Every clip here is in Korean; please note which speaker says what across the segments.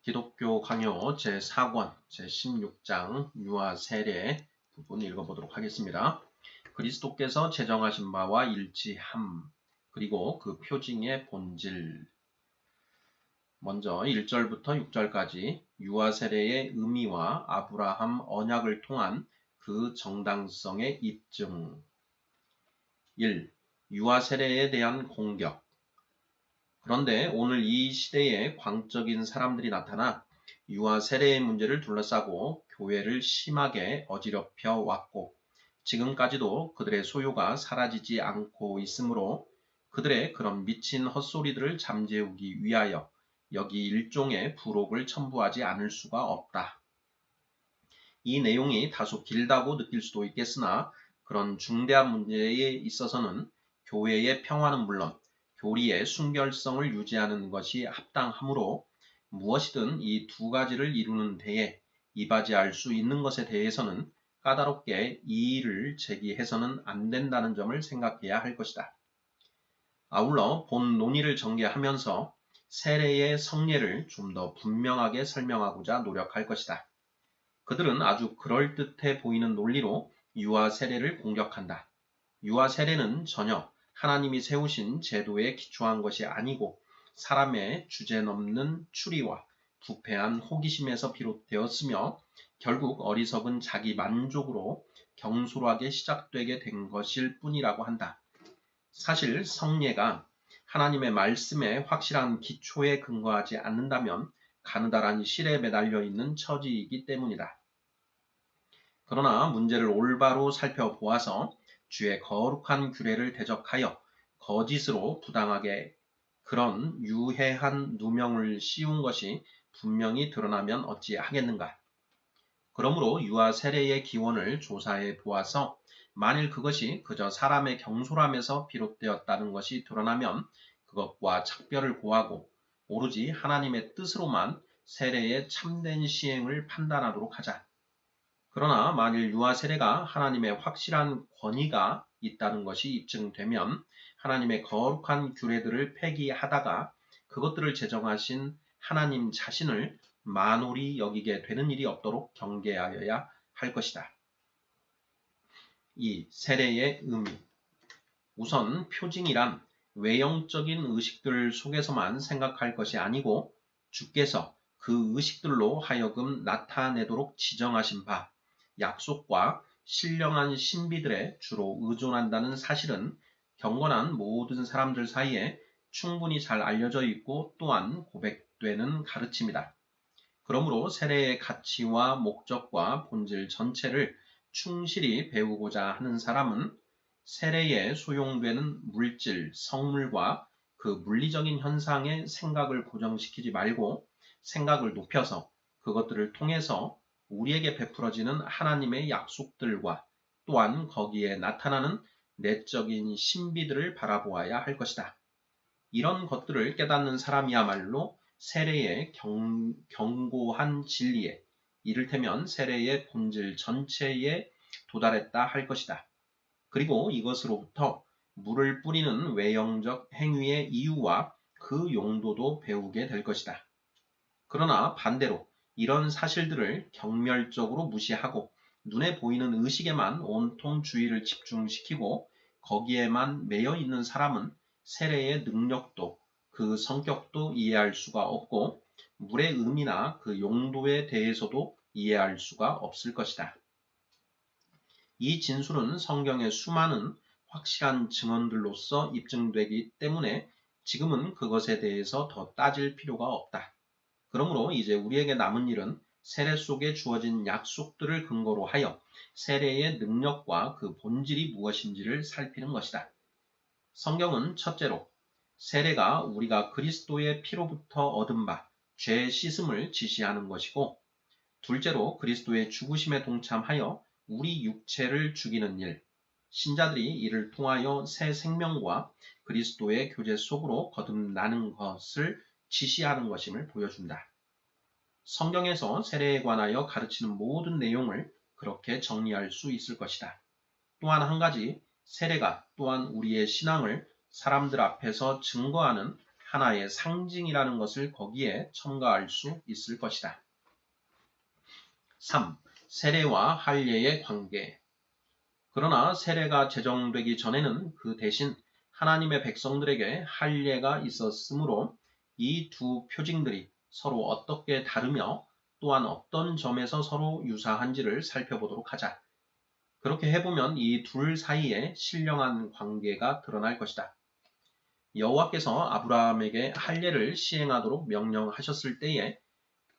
Speaker 1: 기독교 강요 제4권 제16장 유아 세례 부분 읽어보도록 하겠습니다. 그리스도께서 제정하신 바와 일치함, 그리고 그 표징의 본질. 먼저 1절부터 6절까지 유아 세례의 의미와 아브라함 언약을 통한 그 정당성의 입증. 1. 유아 세례에 대한 공격. 그런데 오늘 이 시대에 광적인 사람들이 나타나 유아 세례의 문제를 둘러싸고 교회를 심하게 어지럽혀 왔고 지금까지도 그들의 소요가 사라지지 않고 있으므로 그들의 그런 미친 헛소리들을 잠재우기 위하여 여기 일종의 부록을 첨부하지 않을 수가 없다. 이 내용이 다소 길다고 느낄 수도 있겠으나 그런 중대한 문제에 있어서는 교회의 평화는 물론 교리의 순결성을 유지하는 것이 합당하므로 무엇이든 이 두 가지를 이루는 데에 이바지할 수 있는 것에 대해서는 까다롭게 이의를 제기해서는 안 된다는 점을 생각해야 할 것이다. 아울러 본 논의를 전개하면서 세례의 성례를 좀 더 분명하게 설명하고자 노력할 것이다. 그들은 아주 그럴듯해 보이는 논리로 유아 세례를 공격한다. 유아 세례는 전혀 하나님이 세우신 제도에 기초한 것이 아니고 사람의 주제넘는 추리와 부패한 호기심에서 비롯되었으며 결국 어리석은 자기 만족으로 경솔하게 시작되게 된 것일 뿐이라고 한다. 사실 성례가 하나님의 말씀에 확실한 기초에 근거하지 않는다면 가느다란 실에 매달려 있는 처지이기 때문이다. 그러나 문제를 올바로 살펴보아서 주의 거룩한 규례를 대적하여 거짓으로 부당하게 그런 유해한 누명을 씌운 것이 분명히 드러나면 어찌하겠는가. 그러므로 유아 세례의 기원을 조사해 보아서 만일 그것이 그저 사람의 경솔함에서 비롯되었다는 것이 드러나면 그것과 작별을 고하고 오로지 하나님의 뜻으로만 세례의 참된 시행을 판단하도록 하자. 그러나 만일 유아 세례가 하나님의 확실한 권위가 있다는 것이 입증되면 하나님의 거룩한 규례들을 폐기하다가 그것들을 제정하신 하나님 자신을 만홀히 여기게 되는 일이 없도록 경계하여야 할 것이다. 2. 세례의 의미. 우선 표징이란 외형적인 의식들 속에서만 생각할 것이 아니고 주께서 그 의식들로 하여금 나타내도록 지정하신 바 약속과 신령한 신비들에 주로 의존한다는 사실은 경건한 모든 사람들 사이에 충분히 잘 알려져 있고 또한 고백되는 가르침이다. 그러므로 세례의 가치와 목적과 본질 전체를 충실히 배우고자 하는 사람은 세례에 소용되는 물질, 성물과 그 물리적인 현상의 생각을 고정시키지 말고 생각을 높여서 그것들을 통해서 우리에게 베풀어지는 하나님의 약속들과 또한 거기에 나타나는 내적인 신비들을 바라보아야 할 것이다. 이런 것들을 깨닫는 사람이야말로 세례의 견고한 진리에 이를테면 세례의 본질 전체에 도달했다 할 것이다. 그리고 이것으로부터 물을 뿌리는 외형적 행위의 이유와 그 용도도 배우게 될 것이다. 그러나 반대로 이런 사실들을 경멸적으로 무시하고 눈에 보이는 의식에만 온통 주의를 집중시키고 거기에만 매여 있는 사람은 세례의 능력도 그 성격도 이해할 수가 없고 물의 의미나 그 용도에 대해서도 이해할 수가 없을 것이다. 이 진술은 성경의 수많은 확실한 증언들로서 입증되기 때문에 지금은 그것에 대해서 더 따질 필요가 없다. 그러므로 이제 우리에게 남은 일은 세례 속에 주어진 약속들을 근거로 하여 세례의 능력과 그 본질이 무엇인지를 살피는 것이다. 성경은 첫째로 세례가 우리가 그리스도의 피로부터 얻은 바, 죄의 씻음을 지시하는 것이고 둘째로 그리스도의 죽으심에 동참하여 우리 육체를 죽이는 일, 신자들이 이를 통하여 새 생명과 그리스도의 교제 속으로 거듭나는 것을 지시하는 것임을 보여준다. 성경에서 세례에 관하여 가르치는 모든 내용을 그렇게 정리할 수 있을 것이다. 또한 한 가지, 세례가 또한 우리의 신앙을 사람들 앞에서 증거하는 하나의 상징이라는 것을 거기에 첨가할 수 있을 것이다. 3. 세례와 할례의 관계. 그러나 세례가 제정되기 전에는 그 대신 하나님의 백성들에게 할례가 있었으므로 이 두 표징들이 서로 어떻게 다르며 또한 어떤 점에서 서로 유사한지를 살펴보도록 하자. 그렇게 해보면 이 둘 사이에 신령한 관계가 드러날 것이다. 여호와께서 아브라함에게 할례를 시행하도록 명령하셨을 때에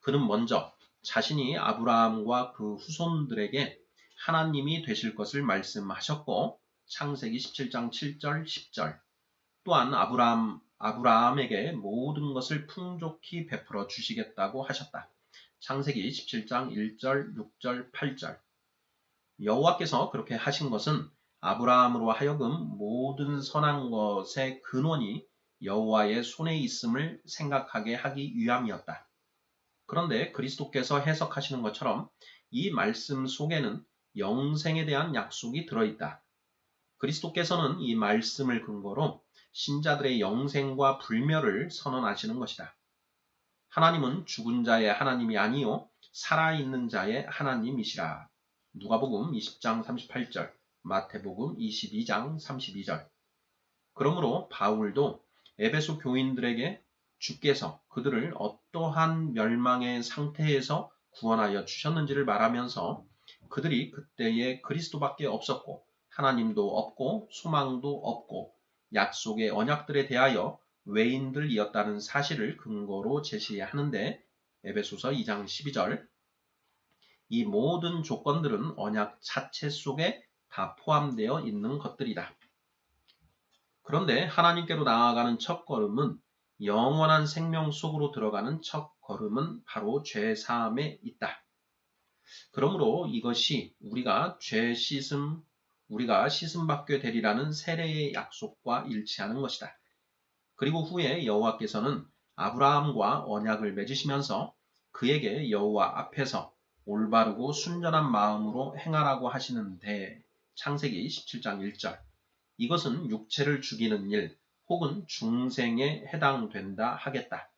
Speaker 1: 그는 먼저 자신이 아브라함과 그 후손들에게 하나님이 되실 것을 말씀하셨고 창세기 17장 7절 10절 또한 아브라함에게 모든 것을 풍족히 베풀어 주시겠다고 하셨다. 창세기 17장 1절 6절 8절 여호와께서 그렇게 하신 것은 아브라함으로 하여금 모든 선한 것의 근원이 여호와의 손에 있음을 생각하게 하기 위함이었다. 그런데 그리스도께서 해석하시는 것처럼 이 말씀 속에는 영생에 대한 약속이 들어있다. 그리스도께서는 이 말씀을 근거로 신자들의 영생과 불멸을 선언하시는 것이다. 하나님은 죽은 자의 하나님이 아니요 살아있는 자의 하나님이시라. 누가복음 20장 38절, 마태복음 22장 32절. 그러므로 바울도 에베소 교인들에게 주께서 그들을 어떠한 멸망의 상태에서 구원하여 주셨는지를 말하면서 그들이 그때에 그리스도밖에 없었고 하나님도 없고 소망도 없고 약속의 언약들에 대하여 외인들이었다는 사실을 근거로 제시하는데 에베소서 2장 12절 이 모든 조건들은 언약 자체 속에 다 포함되어 있는 것들이다. 그런데 하나님께로 나아가는 첫 걸음은 영원한 생명 속으로 들어가는 첫 걸음은 바로 죄 사함에 있다. 그러므로 이것이 우리가 씻음 받게 되리라는 세례의 약속과 일치하는 것이다. 그리고 후에 여호와께서는 아브라함과 언약을 맺으시면서 그에게 여호와 앞에서 올바르고 순전한 마음으로 행하라고 하시는데 창세기 17장 1절 이것은 육체를 죽이는 일 혹은 중생에 해당된다 하겠다.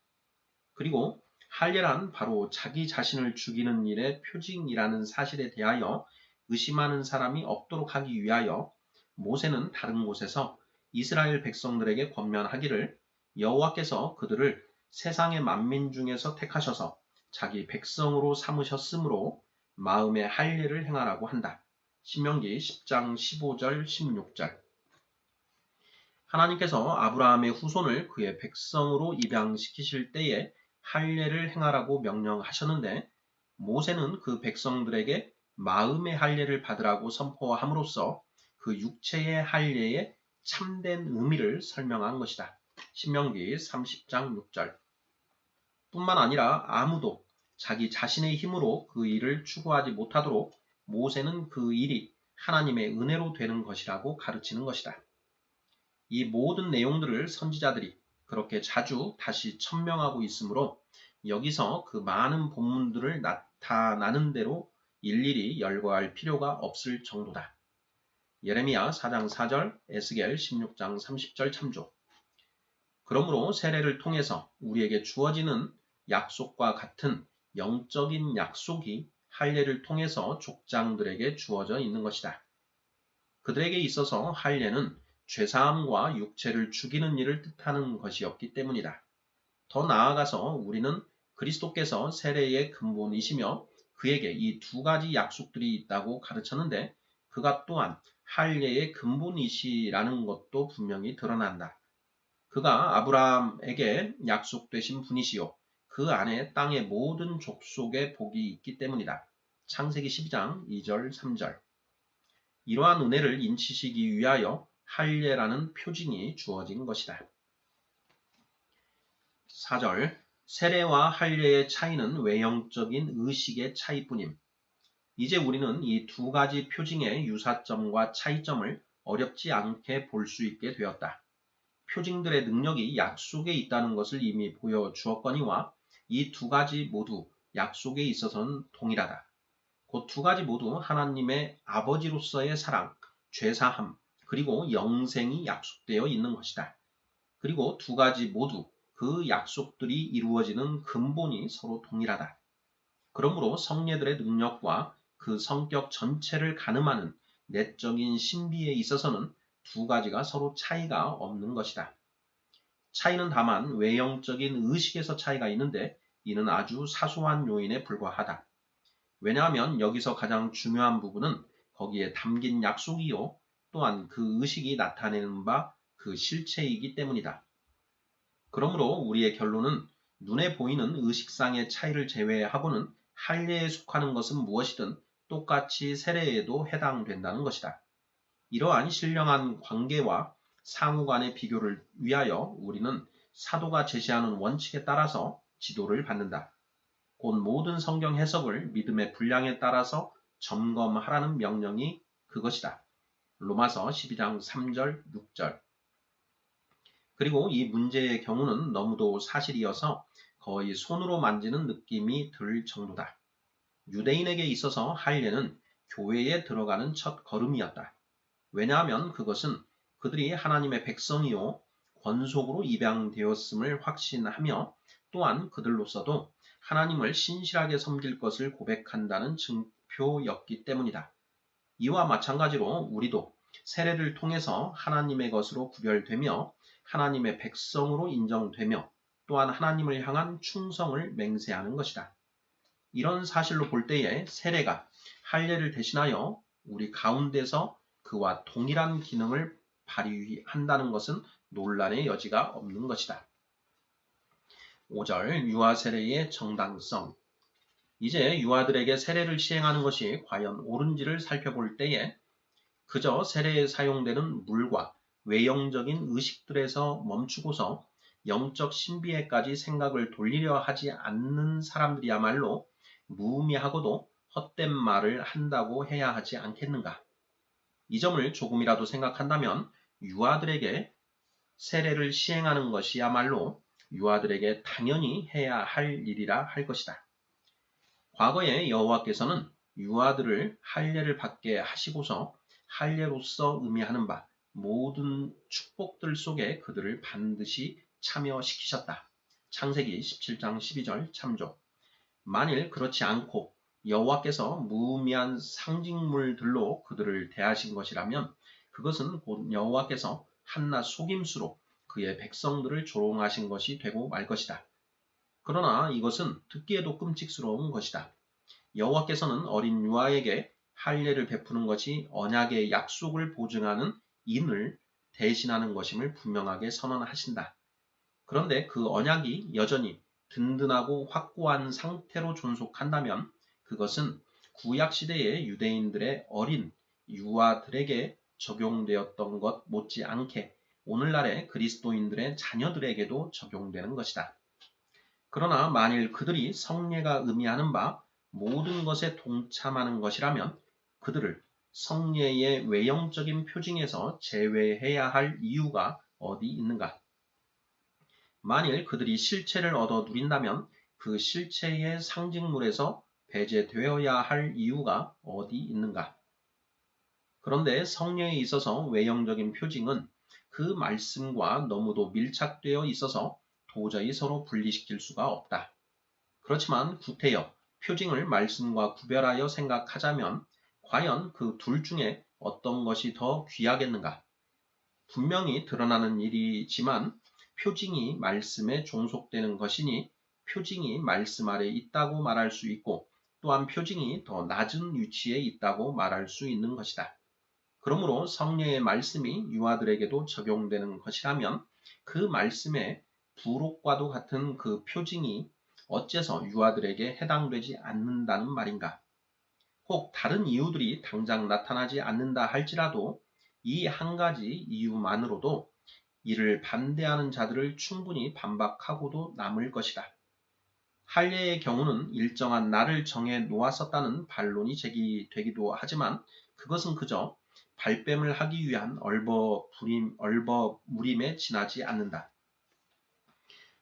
Speaker 1: 그리고 할례란 바로 자기 자신을 죽이는 일의 표징이라는 사실에 대하여 의심하는 사람이 없도록 하기 위하여 모세는 다른 곳에서 이스라엘 백성들에게 권면하기를 여호와께서 그들을 세상의 만민 중에서 택하셔서 자기 백성으로 삼으셨으므로 마음의 할례를 행하라고 한다. 신명기 10장 15절 16절 하나님께서 아브라함의 후손을 그의 백성으로 입양시키실 때에 할례를 행하라고 명령하셨는데 모세는 그 백성들에게 마음의 할례를 받으라고 선포함으로써 그 육체의 할례의 참된 의미를 설명한 것이다. 신명기 30장 6절 뿐만 아니라 아무도 자기 자신의 힘으로 그 일을 추구하지 못하도록 모세는 그 일이 하나님의 은혜로 되는 것이라고 가르치는 것이다. 이 모든 내용들을 선지자들이 그렇게 자주 다시 천명하고 있으므로 여기서 그 많은 본문들을 나타나는 대로 일일이 열거할 필요가 없을 정도다. 예레미야 4장 4절, 에스겔 16장 30절 참조. 그러므로 세례를 통해서 우리에게 주어지는 약속과 같은 영적인 약속이 할례를 통해서 족장들에게 주어져 있는 것이다. 그들에게 있어서 할례는 죄사함과 육체를 죽이는 일을 뜻하는 것이었기 때문이다. 더 나아가서 우리는 그리스도께서 세례의 근본이시며 그에게 이 두 가지 약속들이 있다고 가르쳤는데 그가 또한 할례의 근본이시라는 것도 분명히 드러난다. 그가 아브라함에게 약속되신 분이시요 그 안에 땅의 모든 족속의 복이 있기 때문이다. 창세기 12장 2절 3절 이러한 은혜를 인치시기 위하여 할례라는 표징이 주어진 것이다. 4절 세례와 할례의 차이는 외형적인 의식의 차이뿐임. 이제 우리는 이 두 가지 표징의 유사점과 차이점을 어렵지 않게 볼 수 있게 되었다. 표징들의 능력이 약속에 있다는 것을 이미 보여주었거니와 이 두 가지 모두 약속에 있어서는 동일하다. 그 두 가지 모두 하나님의 아버지로서의 사랑, 죄사함, 그리고 영생이 약속되어 있는 것이다. 그리고 두 가지 모두 그 약속들이 이루어지는 근본이 서로 동일하다. 그러므로 성례들의 능력과 그 성격 전체를 가늠하는 내적인 신비에 있어서는 두 가지가 서로 차이가 없는 것이다. 차이는 다만 외형적인 의식에서 차이가 있는데 이는 아주 사소한 요인에 불과하다. 왜냐하면 여기서 가장 중요한 부분은 거기에 담긴 약속이요 또한 그 의식이 나타내는 바 그 실체이기 때문이다. 그러므로 우리의 결론은 눈에 보이는 의식상의 차이를 제외하고는 할례에 속하는 것은 무엇이든 똑같이 세례에도 해당된다는 것이다. 이러한 신령한 관계와 상호 간의 비교를 위하여 우리는 사도가 제시하는 원칙에 따라서 지도를 받는다. 곧 모든 성경 해석을 믿음의 분량에 따라서 점검하라는 명령이 그것이다. 로마서 12장 3절, 6절. 그리고 이 문제의 경우는 너무도 사실이어서 거의 손으로 만지는 느낌이 들 정도다. 유대인에게 있어서 할례는 교회에 들어가는 첫 걸음이었다. 왜냐하면 그것은 그들이 하나님의 백성이요 권속으로 입양되었음을 확신하며 또한 그들로서도 하나님을 신실하게 섬길 것을 고백한다는 증표였기 때문이다. 이와 마찬가지로 우리도 세례를 통해서 하나님의 것으로 구별되며 하나님의 백성으로 인정되며 또한 하나님을 향한 충성을 맹세하는 것이다. 이런 사실로 볼 때에 세례가 할례를 대신하여 우리 가운데서 그와 동일한 기능을 발휘한다는 것은 논란의 여지가 없는 것이다. 5절 유아 세례의 정당성. 이제 유아들에게 세례를 시행하는 것이 과연 옳은지를 살펴볼 때에 그저 세례에 사용되는 물과 외형적인 의식들에서 멈추고서 영적 신비에까지 생각을 돌리려 하지 않는 사람들이야말로 무의미하고도 헛된 말을 한다고 해야 하지 않겠는가. 이 점을 조금이라도 생각한다면 유아들에게 세례를 시행하는 것이야말로 유아들에게 당연히 해야 할 일이라 할 것이다. 과거에 여호와께서는 유아들을 할례를 받게 하시고서 할례로서 의미하는 바 모든 축복들 속에 그들을 반드시 참여시키셨다. 창세기 17장 12절 참조. 만일 그렇지 않고 여호와께서 무의미한 상징물들로 그들을 대하신 것이라면 그것은 곧 여호와께서 한낱 속임수로 그의 백성들을 조롱하신 것이 되고 말 것이다. 그러나 이것은 듣기에도 끔찍스러운 것이다. 여호와께서는 어린 유아에게 할례를 베푸는 것이 언약의 약속을 보증하는 인을 대신하는 것임을 분명하게 선언하신다. 그런데 그 언약이 여전히 든든하고 확고한 상태로 존속한다면 그것은 구약시대의 유대인들의 어린 유아들에게 적용되었던 것 못지않게 오늘날의 그리스도인들의 자녀들에게도 적용되는 것이다. 그러나 만일 그들이 성례가 의미하는 바 모든 것에 동참하는 것이라면 그들을 성례의 외형적인 표징에서 제외해야 할 이유가 어디 있는가? 만일 그들이 실체를 얻어 누린다면 그 실체의 상징물에서 배제되어야 할 이유가 어디 있는가? 그런데 성례에 있어서 외형적인 표징은 그 말씀과 너무도 밀착되어 있어서 도저히 서로 분리시킬 수가 없다. 그렇지만 구태여 표징을 말씀과 구별하여 생각하자면 과연 그 둘 중에 어떤 것이 더 귀하겠는가? 분명히 드러나는 일이지만 표징이 말씀에 종속되는 것이니 표징이 말씀 아래 있다고 말할 수 있고 또한 표징이 더 낮은 위치에 있다고 말할 수 있는 것이다. 그러므로 성례의 말씀이 유아들에게도 적용되는 것이라면 그 말씀의 부록과도 같은 그 표징이 어째서 유아들에게 해당되지 않는다는 말인가? 혹 다른 이유들이 당장 나타나지 않는다 할지라도 이 한 가지 이유만으로도 이를 반대하는 자들을 충분히 반박하고도 남을 것이다. 할례의 경우는 일정한 날을 정해 놓았었다는 반론이 제기되기도 하지만 그것은 그저 발뺌을 하기 위한 얼버무림에 지나지 않는다.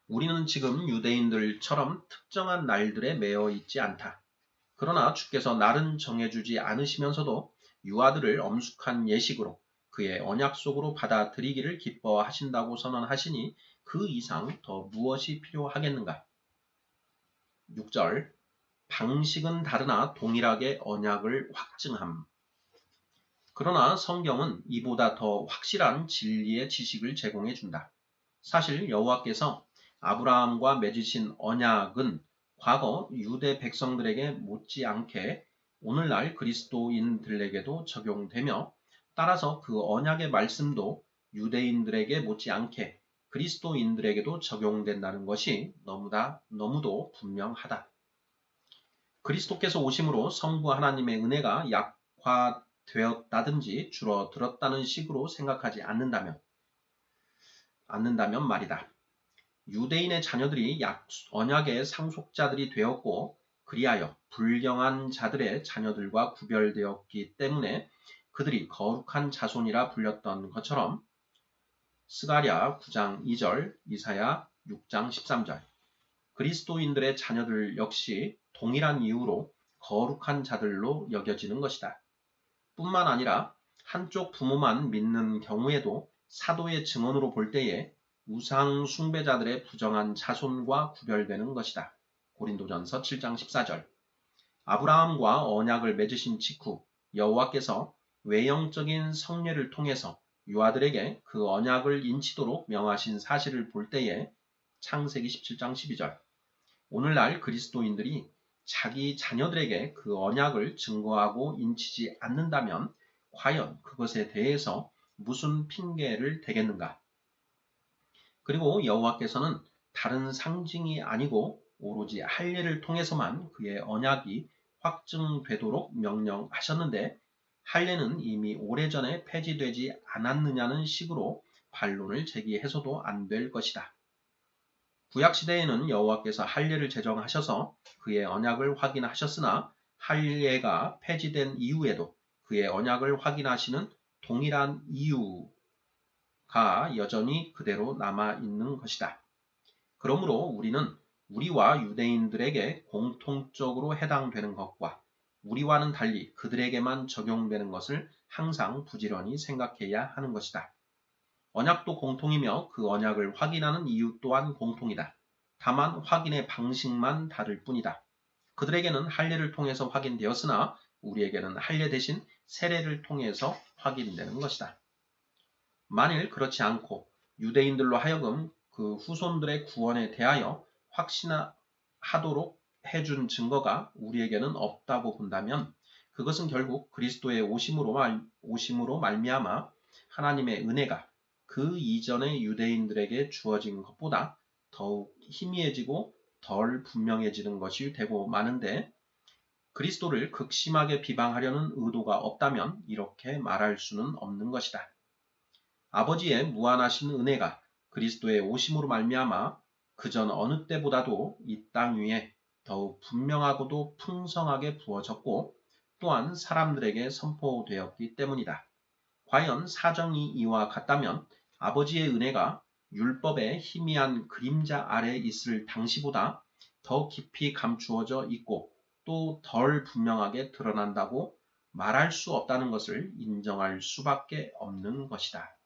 Speaker 1: 우리는 지금 유대인들처럼 특정한 날들에 매여 있지 않다. 그러나 주께서 날은 정해주지 않으시면서도 유아들을 엄숙한 예식으로 그의 언약 속으로 받아들이기를 기뻐하신다고 선언하시니 그 이상 더 무엇이 필요하겠는가? 6절 방식은 다르나 동일하게 언약을 확증함. 그러나 성경은 이보다 더 확실한 진리의 지식을 제공해 준다. 사실 여호와께서 아브라함과 맺으신 언약은 과거 유대 백성들에게 못지않게 오늘날 그리스도인들에게도 적용되며 따라서 그 언약의 말씀도 유대인들에게 못지않게 그리스도인들에게도 적용된다는 것이 너무도 분명하다. 그리스도께서 오심으로 성부 하나님의 은혜가 약화되었다든지 줄어들었다는 식으로 생각하지 않는다면 말이다. 유대인의 자녀들이 언약의 상속자들이 되었고 그리하여 불경한 자들의 자녀들과 구별되었기 때문에 그들이 거룩한 자손이라 불렸던 것처럼 스가랴 9장 2절, 이사야 6장 13절 그리스도인들의 자녀들 역시 동일한 이유로 거룩한 자들로 여겨지는 것이다. 뿐만 아니라 한쪽 부모만 믿는 경우에도 사도의 증언으로 볼 때에 우상 숭배자들의 부정한 자손과 구별되는 것이다. 고린도전서 7장 14절 아브라함과 언약을 맺으신 직후 여호와께서 외형적인 성례를 통해서 유아들에게 그 언약을 인치도록 명하신 사실을 볼 때에 창세기 17장 12절 오늘날 그리스도인들이 자기 자녀들에게 그 언약을 증거하고 인치지 않는다면 과연 그것에 대해서 무슨 핑계를 대겠는가? 그리고 여호와께서는 다른 상징이 아니고 오로지 할례를 통해서만 그의 언약이 확증되도록 명령하셨는데 할례는 이미 오래전에 폐지되지 않았느냐는 식으로 반론을 제기해서도 안 될 것이다. 구약시대에는 여호와께서 할례를 제정하셔서 그의 언약을 확인하셨으나 할례가 폐지된 이후에도 그의 언약을 확인하시는 동일한 이유가 여전히 그대로 남아있는 것이다. 그러므로 우리는 우리와 유대인들에게 공통적으로 해당되는 것과 우리와는 달리 그들에게만 적용되는 것을 항상 부지런히 생각해야 하는 것이다. 언약도 공통이며 그 언약을 확인하는 이유 또한 공통이다. 다만 확인의 방식만 다를 뿐이다. 그들에게는 할례를 통해서 확인되었으나 우리에게는 할례 대신 세례를 통해서 확인되는 것이다. 만일 그렇지 않고 유대인들로 하여금 그 후손들의 구원에 대하여 확신하도록 해준 증거가 우리에게는 없다고 본다면 그것은 결국 그리스도의 오심으로 말미암아 하나님의 은혜가 그 이전의 유대인들에게 주어진 것보다 더욱 희미해지고 덜 분명해지는 것이 되고 마는데 그리스도를 극심하게 비방하려는 의도가 없다면 이렇게 말할 수는 없는 것이다. 아버지의 무한하신 은혜가 그리스도의 오심으로 말미암아 그전 어느 때보다도 이 땅 위에 더욱 분명하고도 풍성하게 부어졌고 또한 사람들에게 선포되었기 때문이다. 과연 사정이 이와 같다면 아버지의 은혜가 율법의 희미한 그림자 아래 있을 당시보다 더 깊이 감추어져 있고 또 덜 분명하게 드러난다고 말할 수 없다는 것을 인정할 수밖에 없는 것이다.